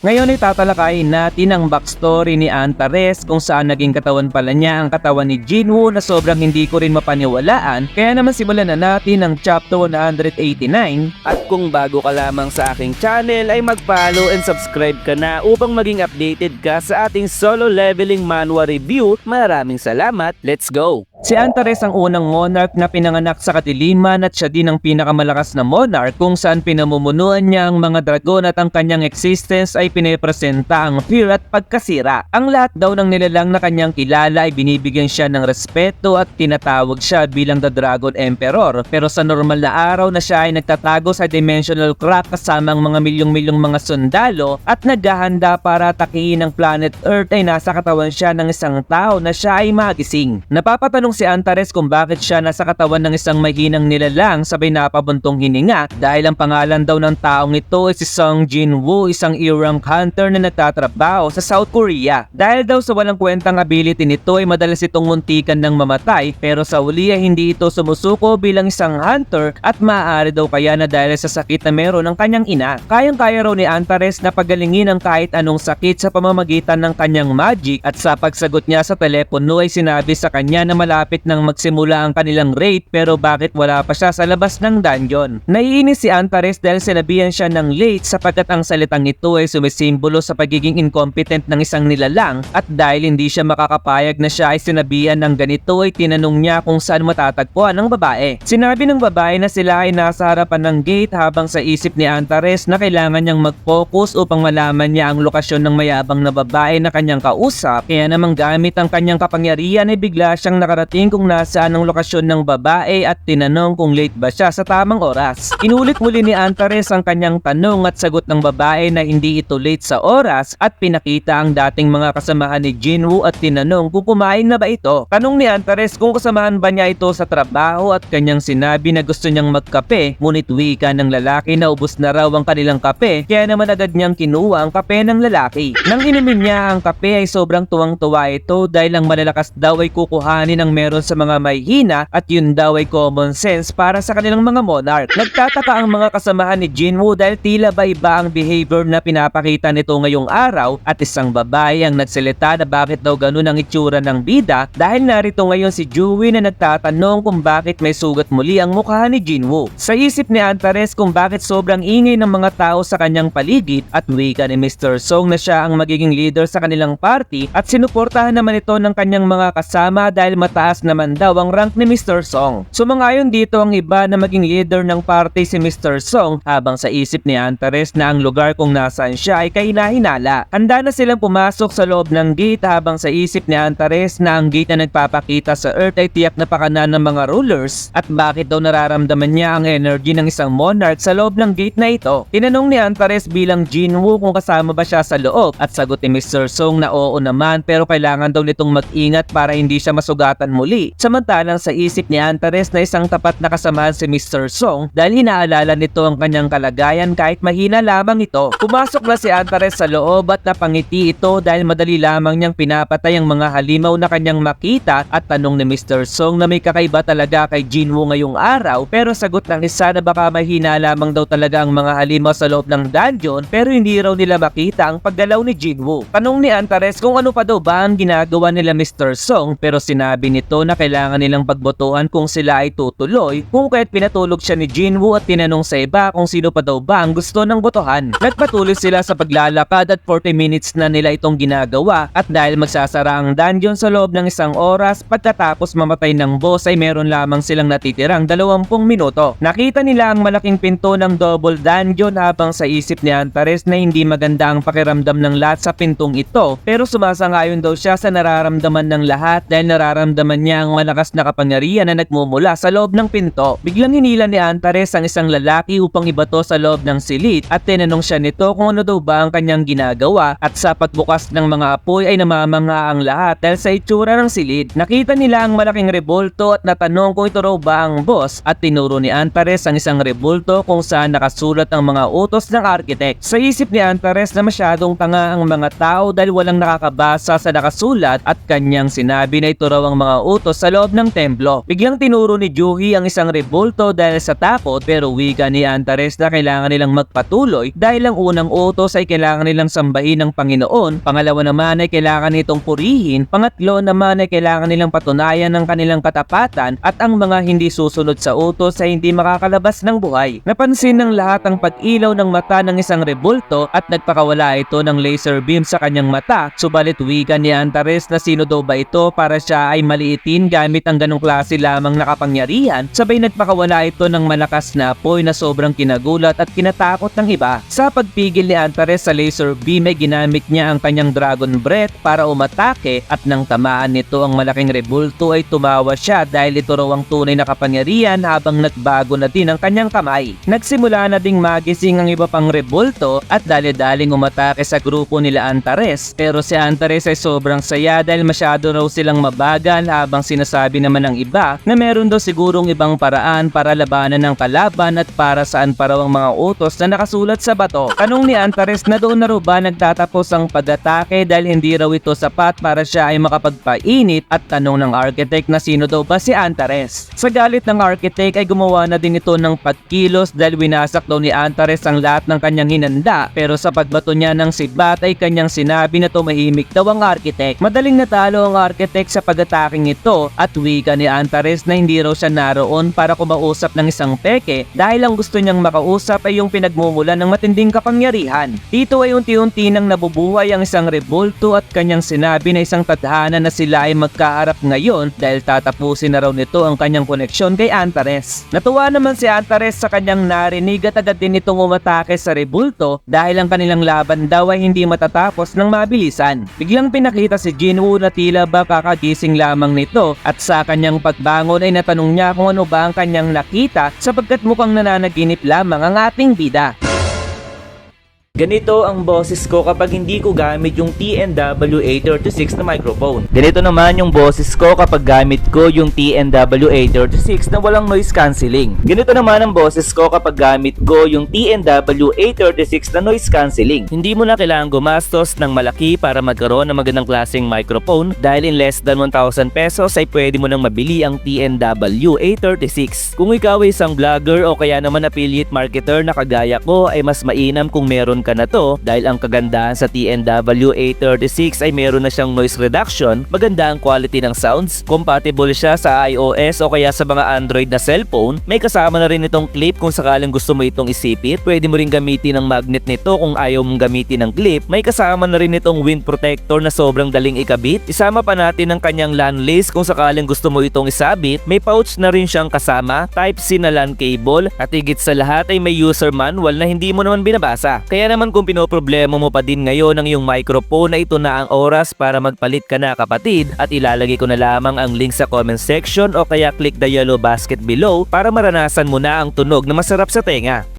Ngayon ay tatalakayin natin ang backstory ni Antares kung saan naging katawan pala niya ang katawan ni Jinwoo na sobrang hindi ko rin mapaniwalaan. Kaya naman simulan na natin ang chapter 189. At kung bago ka lamang sa aking channel ay mag-follow and subscribe ka na upang maging updated ka sa ating solo leveling manhwa review. Maraming salamat, let's go! Si Antares ang unang monarch na pinanganak sa kadiliman at siya din ang pinakamalakas na monarch kung saan pinamumunuan niya ang mga dragon at ang kanyang existence ay pinepresenta ang fear at pagkasira. Ang lahat daw ng nilalang na kanyang kilala ay binibigyan siya ng respeto at tinatawag siya bilang the Dragon Emperor. Pero sa normal na araw na siya ay nagtatago sa dimensional crack kasama ang mga milyong-milyong mga sundalo at naghahanda para atakihin ang planet Earth ay nasa katawan siya ng isang tao na siya ay magising. Napapatanong si Antares kung bakit siya nasa katawan ng isang mahinang nilalang sabay napabuntong hininga dahil ang pangalan daw ng taong ito ay si Sung Jinwoo, isang E-rank hunter na nagtatrabaho sa South Korea. Dahil daw sa walang kwentang ability nito ay madalas itong muntikan ng mamatay pero sa uli ay hindi ito sumusuko bilang isang hunter at maaari daw kaya na dahil sa sakit na meron ng kanyang ina. Kayang-kaya raw ni Antares na pagalingin ang kahit anong sakit sa pamamagitan ng kanyang magic at sa pagsagot niya sa telepono ay sinabi sa kanya na malapit nang magsimula ang kanilang raid pero bakit wala pa siya sa labas ng dungeon. Naiinis si Antares dahil sinabihan siya ng late sapagkat ang salitang ito ay sumisimbolo sa pagiging incompetent ng isang nilalang at dahil hindi siya makakapayag na siya ay sinabihan ng ganito ay tinanong niya kung saan matatagpuan ang babae. Sinabi ng babae na sila ay nasa harapan ng gate habang sa isip ni Antares na kailangan niyang mag-focus upang malaman niya ang lokasyon ng mayabang na babae na kanyang kausap kaya namang gamit ang kanyang kapangyarihan ay bigla siyang nakarating kung nasaan ang lokasyon ng babae at tinanong kung late ba siya sa tamang oras. Inulit muli ni Antares ang kanyang tanong at sagot ng babae na hindi ito late sa oras at pinakita ang dating mga kasamahan ni Jinwoo at tinanong kung kumain na ba ito. Tanong ni Antares kung kasamahan ba niya ito sa trabaho at kanyang sinabi na gusto niyang magkape ngunit wika ng lalaki na ubos na raw ang kanilang kape kaya naman agad niyang kinuha ang kape ng lalaki. Nang inumin niya ang kape ay sobrang tuwang-tuwa ito dahil ang malalakas daw ay kukuhanin ang meron sa mga mahihina at yun daw ay common sense para sa kanilang mga monarch. Nagtataka ang mga kasamahan ni Jinwoo dahil tila ba iba ang behavior na pinapakita nito ngayong araw at isang babae ang nagsalita na bakit daw ganun ang itsura ng bida dahil narito ngayon si Jui na nagtatanong kung bakit may sugat muli ang mukha ni Jinwoo. Sa isip ni Antares kung bakit sobrang ingay ng mga tao sa kanyang paligid at wika ni Mr. Song na siya ang magiging leader sa kanilang party at sinuportahan naman ito ng kanyang mga kasama dahil mataas naman daw ang rank ni Mr. Song. Sumangayon dito ang iba na maging leader ng party si Mr. Song habang sa isip ni Antares na ang lugar kung nasaan siya ay kahina-hinala. Handa na silang pumasok sa loob ng gate habang sa isip ni Antares na ang gate na nagpapakita sa Earth ay tiyak na pakanan ng mga rulers at bakit daw nararamdaman niya ang energy ng isang monarch sa loob ng gate na ito. Tinanong ni Antares bilang Jinwoo kung kasama ba siya sa loob at sagot ni Mr. Song na oo naman pero kailangan daw nitong mag-ingat para hindi siya masugatan muli. Samantalang sa isip ni Antares na isang tapat na kasamahan si Mr. Song dahil hinaalala nito ang kanyang kalagayan kahit mahina lamang ito. Pumasok na si Antares sa loob at napangiti ito dahil madali lamang niyang pinapatay ang mga halimaw na kanyang makita at tanong ni Mr. Song na may kakaiba talaga kay Jinwoo ngayong araw pero sagot ng isa na baka mahina lamang daw talaga ang mga halimaw sa loob ng dungeon pero hindi raw nila makita ang paggalaw ni Jinwoo. Tanong ni Antares kung ano pa daw ba ang ginagawa nila Mr. Song pero sinabi nito na kailangan nilang pagbotohan kung sila ay tutuloy kung kaya't pinatulog siya ni Jinwoo at tinanong sa iba kung sino pa daw ba ang gusto ng botohan. Nagpatuloy sila sa paglalakad at 40 minutes na nila itong ginagawa at dahil magsasara ang dungeon sa loob ng isang oras pagkatapos mamatay ng boss ay meron lamang silang natitirang 20 minuto. Nakita nila ang malaking pinto ng double dungeon habang sa isip ni Antares na hindi maganda ang pakiramdam ng lahat sa pintong ito pero sumasangayon daw siya sa nararamdaman ng lahat dahil nararamdaman niya ang malakas na kapangyarihan na nagmumula sa loob ng pinto. Biglang hinila ni Antares ang isang lalaki upang ibato sa loob ng silid at tinanong siya nito kung ano daw ba ang kanyang ginagawa at sa pagbukas ng mga apoy ay namamanga ang lahat dahil sa itsura ng silid. Nakita nila ang malaking rebulto at natanong kung ito raw ba ang boss at tinuro ni Antares ang isang rebulto kung saan nakasulat ang mga utos ng architect. Sa isip ni Antares na masyadong tanga ang mga tao dahil walang nakakabasa sa nakasulat at kanyang sinabi na ito raw ang mga mga utos sa loob ng templo. Biglang tinuro ni Yuhi ang isang rebulto dahil sa takot, pero wika ni Antares na kailangan nilang magpatuloy dahil ang unang utos ay kailangan nilang sambahin ng Panginoon, pangalawa naman ay kailangan nitong purihin, pangatlo naman ay kailangan nilang patunayan ng kanilang katapatan, at ang mga hindi susunod sa utos ay hindi makakalabas ng buhay. Napansin ng lahat ang pag-ilaw ng mata ng isang rebulto at nagpakawala ito ng laser beam sa kanyang mata, subalit wika ni Antares na sino daw ba ito para siya ay maliitin gamit ang ganong klase lamang na kapangyarihan, sabay nagpakawala ito ng malakas na apoy na sobrang kinagulat at kinatakot ng iba. Sa pagpigil ni Antares sa laser beam ay ginamit niya ang kanyang dragon breath para umatake, at nang tamaan nito ang malaking rebulto ay tumawa siya dahil ito raw ang tunay na kapangyarihan habang nagbago na din ang kanyang kamay. Nagsimula na ding magising ang iba pang rebulto at dali-daling umatake sa grupo nila Antares, pero si Antares ay sobrang saya dahil masyado raw silang mabagal, habang sinasabi naman ng iba na meron daw sigurong ibang paraan para labanan ng kalaban at para saan pa raw ang mga utos na nakasulat sa bato. Tanong ni Antares na doon na raw ba nagtatapos ang pag-atake dahil hindi raw ito sapat para siya ay makapagpainit, at tanong ng architect na sino daw ba si Antares. Sa galit ng architect ay gumawa na din ito ng pagkilos dahil winasak daw ni Antares ang lahat ng kanyang hinanda, pero sa pagbato niya ng sibat ay kanyang sinabi na tumahimik daw ang architect. Madaling natalo ang architect sa pag-ataking ito, at wika ni Antares na hindi raw siya naroon para kumausap ng isang peke dahil ang gusto niyang makausap ay yung pinagmumulan ng matinding kapangyarihan. Dito ay unti-unti nang nabubuhay ang isang rebulto at kanyang sinabi na isang tadhana na sila ay magkaharap ngayon dahil tatapusin na raw nito ang kanyang koneksyon kay Antares. Natuwa naman si Antares sa kanyang narinig at agad din itong umatake sa rebulto dahil ang kanilang laban daw ay hindi matatapos ng mabilisan. Biglang pinakita si Jinwoo na tila ba kakagising lamang nito, at sa kanyang pagbangon ay natanong niya kung ano ba ang kanyang nakita sapagkat mukhang nananaginip lamang ang ating bida. Ganito ang boses ko kapag hindi ko gamit yung TNW-836 na microphone. Ganito naman yung boses ko kapag gamit ko yung TNW-836 na walang noise cancelling. Ganito naman ang boses ko kapag gamit ko yung TNW-836 na noise cancelling. Hindi mo na kailangan gumastos ng malaki para magkaroon ng magandang klaseng microphone dahil in less than 1,000 pesos ay pwede mo nang mabili ang TNW-836. Kung ikaw ay isang vlogger o kaya naman affiliate marketer na kagaya ko, ay mas mainam kung meron ka na to dahil ang kagandahan sa TNW-836 ay meron na siyang noise reduction, maganda ang quality ng sounds, compatible siya sa iOS o kaya sa mga Android na cellphone, may kasama na rin itong clip kung sakaling gusto mo itong isipit, pwede mo rin gamitin ang magnet nito kung ayaw mong gamitin ng clip, may kasama na rin itong wind protector na sobrang daling ikabit, isama pa natin ang kanyang LAN lace kung sakaling gusto mo itong isabit, may pouch na rin siyang kasama, Type-C na LAN cable, at higit sa lahat ay may user manual na hindi mo naman binabasa. Kaya naman kung pinoproblema mo pa din ngayon ang iyong microphone, na ito na ang oras para magpalit ka na kapatid, at ilalagay ko na lamang ang link sa comment section o kaya click the yellow basket below para maranasan mo na ang tunog na masarap sa tenga.